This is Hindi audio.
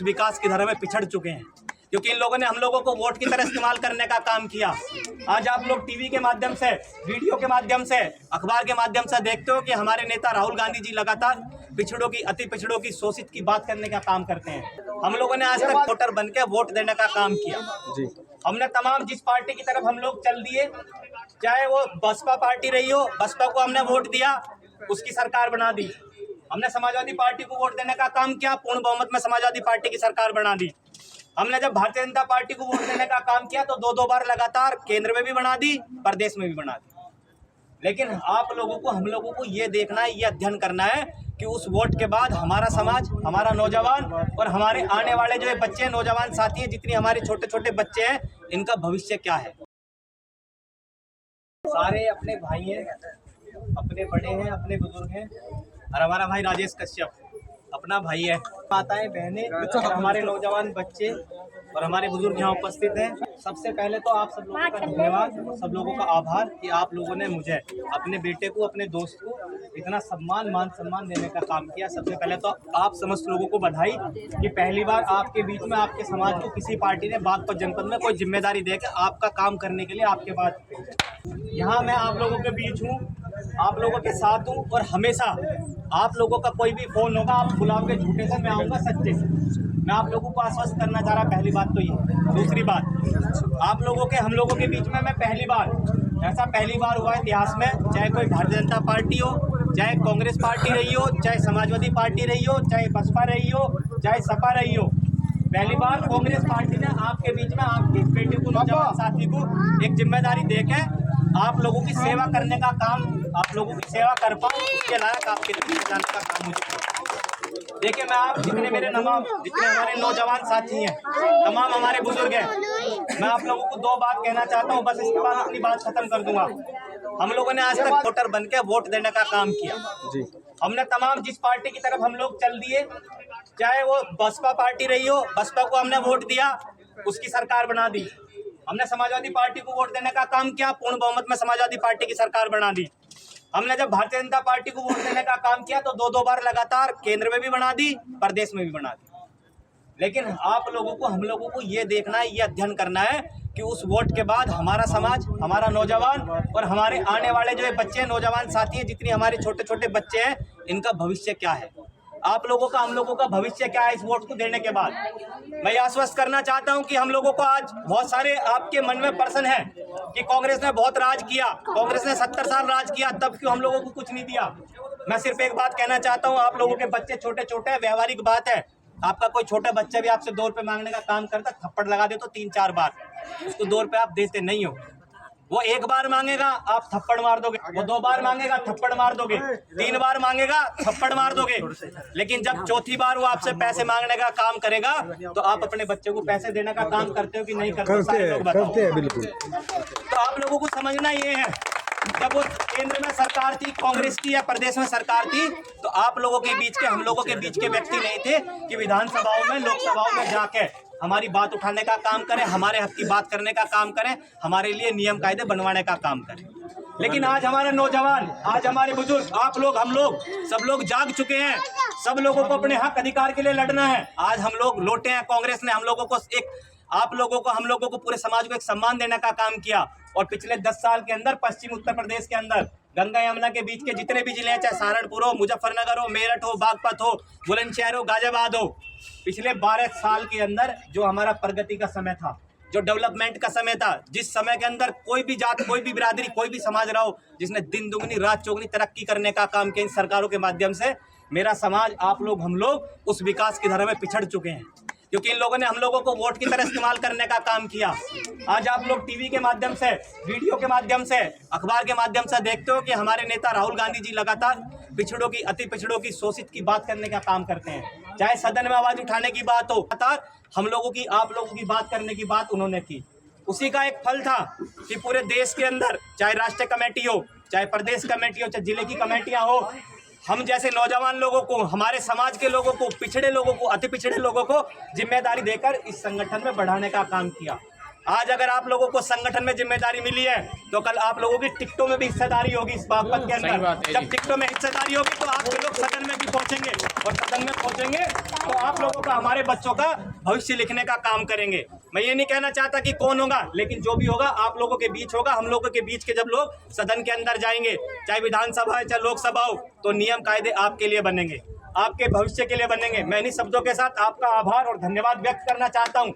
विकास की धारा में पिछड़ चुके हैं, क्योंकि इन लोगों ने हम लोगों को वोट की तरह इस्तेमाल करने का काम किया। आज आप लोग टीवी के माध्यम से, वीडियो के माध्यम से, अखबार के माध्यम से देखते हो कि हमारे नेता राहुल गांधी जी लगातार पिछड़ों की, अति पिछड़ों की, शोषित की बात करने का काम करते हैं। हम लोगों ने आज तक वोटर बन के वोट देने का काम किया जी। हमने तमाम जिस पार्टी की तरफ हम लोग चल दिए, चाहे वो बसपा पार्टी रही हो, बसपा को हमने वोट दिया, उसकी सरकार बना दी। हमने समाजवादी पार्टी को वोट देने का काम किया, पूर्ण बहुमत में समाजवादी पार्टी की सरकार बना दी। हमने जब भारतीय जनता पार्टी को वोट देने का काम किया तो दो बार लगातार केंद्र में भी बना दी, प्रदेश में भी बना दी। लेकिन आप लोगों को, हम लोगों को ये देखना है, ये अध्ययन करना है कि उस वोट के बाद हमारा समाज, हमारा नौजवान और हमारे आने वाले जो बच्चे, नौजवान साथी हैं, जितनी हमारे छोटे छोटे बच्चे हैं, इनका भविष्य क्या है। सारे अपने भाई हैं, अपने बड़े हैं, अपने बुजुर्ग हैं, और हमारा भाई राजेश कश्यप अपना भाई है। माताएं, बहनें और हमारे नौजवान बच्चे और हमारे बुजुर्ग यहाँ उपस्थित हैं। सबसे पहले तो आप सब लोगों का धन्यवाद, सब लोगों का आभार कि आप लोगों ने मुझे, अपने बेटे को, अपने दोस्त को इतना सम्मान, मान सम्मान देने का काम किया। सबसे पहले तो आप समस्त लोगों को बधाई कि पहली बार आपके बीच में, आपके समाज को किसी पार्टी ने बागपत जनपद में कोई जिम्मेदारी देकर आपका काम करने के लिए आपके पास। यहाँ मैं आप लोगों के बीच हूँ, आप लोगों के साथ हूँ, और हमेशा आप लोगों का कोई भी फोन होगा, आप बुलाओगे झूठे से, मैं आऊँगा सच्चे से। मैं आप लोगों को आश्वस्त करना चाह रहा, पहली बात तो ये। दूसरी बात, आप लोगों के, हम लोगों के बीच में मैं पहली बार, ऐसा पहली बार हुआ इतिहास में, चाहे कोई भारतीय जनता पार्टी हो, चाहे कांग्रेस पार्टी रही हो, चाहे समाजवादी पार्टी रही हो, चाहे बसपा रही हो, चाहे सपा रही हो, पहली बार कांग्रेस पार्टी ने आपके बीच में, आपके बेटे को, नौजवान साथी को एक जिम्मेदारी देकर आप लोगों की सेवा करने का काम, आप लोगों की सेवा कर पाऊँ, उसके लायक आपके लिए जाने का काम मुझे। देखिए, मैं आप जितने मेरे नवाब, जितने हमारे नौजवान साथी हैं, तमाम हमारे बुजुर्ग हैं, मैं आप लोगों को दो बात कहना चाहता हूँ, बस इसके बाद अपनी बात खत्म कर दूंगा। हम लोगों ने आज तक वोटर बन के वोट देने का काम किया जी। हमने तमाम जिस पार्टी की तरफ हम लोग चल दिए, चाहे वो बसपा पार्टी रही हो, बसपा को हमने वोट दिया, उसकी सरकार बना दी। हमने समाजवादी पार्टी को वोट देने का काम किया, पूर्ण बहुमत में समाजवादी पार्टी की सरकार बना दी। हमने जब भारतीय जनता पार्टी को वोट देने का काम किया तो दो बार लगातार केंद्र में भी बना दी, प्रदेश में भी बना दी। लेकिन आप लोगों को, हम लोगों को ये देखना है, ये अध्ययन करना है कि उस वोट के बाद हमारा समाज, हमारा नौजवान और हमारे आने वाले जो बच्चे, नौजवान साथी हैं, जितनी हमारे छोटे छोटे बच्चे हैं, इनका भविष्य क्या है। आप लोगों का, हम लोगों का भविष्य क्या है इस वोट को देने के बाद। मैं आश्वस्त करना चाहता हूं कि हम लोगों को आज बहुत सारे आपके मन में प्रश्न है कि कांग्रेस ने बहुत राज किया, कांग्रेस ने 70 साल राज किया, तब क्यों हम लोगों को कुछ नहीं दिया। मैं सिर्फ एक बात कहना चाहता हूं, आप लोगों के बच्चे छोटे छोटे हैं, व्यवहारिक बात है। आपका कोई छोटा बच्चा भी आपसे 2 रुपए मांगने का काम करता, थप्पड़ लगा दे तो 3-4 बार, उसको 2 रुपए आप देते नहीं हो। वो 1 बार मांगेगा, आप थप्पड़ मार दोगे, वो 2 बार मांगेगा, थप्पड़ मार दोगे, 3 बार मांगेगा, थप्पड़ मार दोगे। लेकिन जब चौथी बार वो आपसे पैसे मांगने का काम करेगा तो आप अपने बच्चे को पैसे देने का काम करते हो कि नहीं करते? करते हैं बिल्कुल। तो आप लोगों को समझना ये है, जब वो केंद्र में सरकार थी, कांग्रेस की या प्रदेश में सरकार थी, तो आप लोगों के बीच के, हम लोगों के बीच के व्यक्ति नहीं थे कि विधानसभाओं में, लोकसभाओं में जाके हमारी बात उठाने का काम करें, हमारे हक की बात करने का काम करें, हमारे लिए नियम कायदे बनवाने का काम करें। लेकिन आज हमारे नौजवान, आज हमारे बुजुर्ग, आप लोग, हम लोग, सब लोग जाग चुके हैं। सब लोगों को अपने हक अधिकार के लिए लड़ना है। आज हम लोग लौटे हैं, कांग्रेस ने हम लोगों को एक, आप लोगों को, हम लोगों को, पूरे समाज को एक सम्मान देने का काम किया। और पिछले 10 साल के अंदर पश्चिम उत्तर प्रदेश के अंदर गंगा यमुना के बीच के जितने भी जिले हैं, चाहे सहारनपुर हो, मुजफ्फरनगर हो, मेरठ हो, बागपत हो, बुलंदशहर हो, गाजियाबाद हो, पिछले 12 साल के अंदर जो हमारा प्रगति का समय था, जो डेवलपमेंट का समय था, जिस समय के अंदर कोई भी जात, कोई भी बिरादरी, कोई भी समाज रहा हो, जिसने दिन दुगनी रात चौगनी तरक्की करने का काम किया इन सरकारों के माध्यम से, मेरा समाज, आप लोग, हम लोग उस विकास की धारा में पिछड़ चुके हैं, क्योंकि इन लोगों ने हम लोगों को वोट की तरह इस्तेमाल करने का काम किया। आज आप लोग टीवी के माध्यम से, वीडियो के माध्यम से, अखबार के माध्यम से देखते हो कि हमारे नेता राहुल गांधी जी लगातार पिछड़ों की, अति पिछड़ों की, शोषित की बात करने का काम करते हैं। चाहे सदन में आवाज उठाने की बात हो, लगातार हम लोगों की, आप लोगों की बात करने की बात उन्होंने की। उसी का एक फल था कि पूरे देश के अंदर, चाहे राष्ट्रीय कमेटी हो, चाहे प्रदेश कमेटी हो, चाहे जिले की कमेटियां हो, हम जैसे नौजवान लोगों को, हमारे समाज के लोगों को, पिछड़े लोगों को, अति पिछड़े लोगों को जिम्मेदारी देकर इस संगठन में बढ़ाने का काम किया। आज अगर आप लोगों को संगठन में जिम्मेदारी मिली है तो कल आप लोगों की टिकटों में भी हिस्सेदारी होगी इस बागपत के अंदर। जब टिकटों में हिस्सेदारी होगी तो आपके लोग सदन में भी पहुंचेंगे और सदन में पहुंचेंगे तो आप लोगों का हमारे बच्चों का भविष्य लिखने का काम करेंगे। मैं ये नहीं कहना चाहता कि कौन होगा, लेकिन जो भी होगा आप लोगों के बीच होगा। हम लोगों के बीच के जब लोग सदन के अंदर जाएंगे, चाहे विधानसभा है चाहे लोकसभा हो, तो नियम कायदे आपके लिए बनेंगे, आपके भविष्य के लिए बनेंगे। मैं इन्हीं शब्दों के साथ आपका आभार और धन्यवाद व्यक्त करना चाहता हूं।